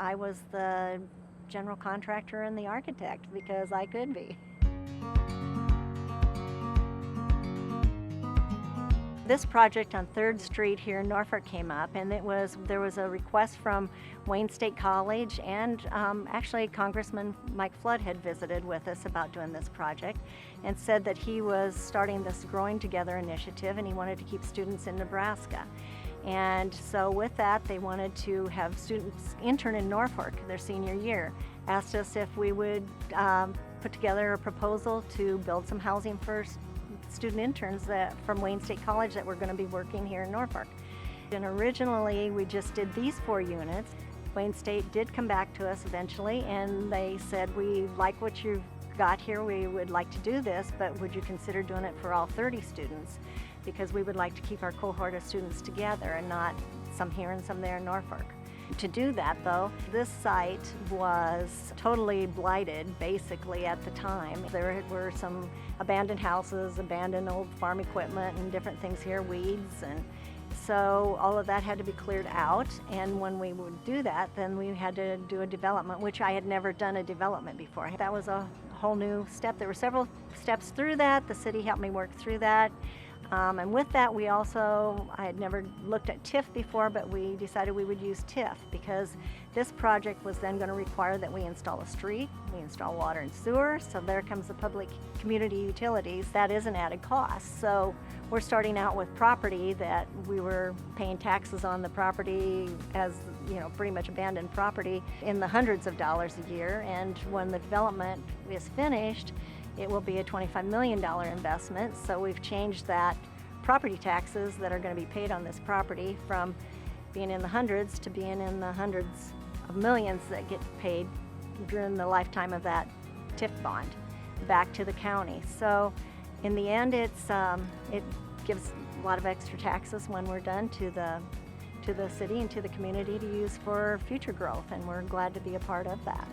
I was the general contractor and the architect because I could be. This project on 3rd Street here in Norfolk came up, and there was a request from Wayne State College, and actually Congressman Mike Flood had visited with us about doing this project and said that he was starting this Growing Together initiative and he wanted to keep students in Nebraska. And so with that, they wanted to have students intern in Norfolk their senior year. Asked us if we would put together a proposal to build some housing for student interns from Wayne State College that were going to be working here in Norfolk. And originally we just did these 4 units. Wayne State did come back to us eventually and they said, we like what you've got here, we would like to do this, but would you consider doing it for all 30 students? Because we would like to keep our cohort of students together and not some here and some there in Norfolk. To do that though, this site was totally blighted basically at the time. There were some abandoned houses, abandoned old farm equipment and different things here, weeds, and so all of that had to be cleared out. And when we would do that, then we had to do a development, which I had never done a development before. That was a whole new step. There were several steps through that. The city helped me work through that. And with that, I had never looked at TIF before, but we decided we would use TIF because this project was then going to require that we install a street, we install water and sewer, so there comes the public community utilities. That is an added cost. So we're starting out with property that we were paying taxes on the property as, pretty much abandoned property in the hundreds of dollars a year, and when the development is finished, it will be a $25 million investment, so we've changed that property taxes that are going to be paid on this property from being in the hundreds to being in the hundreds of millions that get paid during the lifetime of that TIF bond back to the county. So in the end, it gives a lot of extra taxes when we're done to the city and to the community to use for future growth, and we're glad to be a part of that.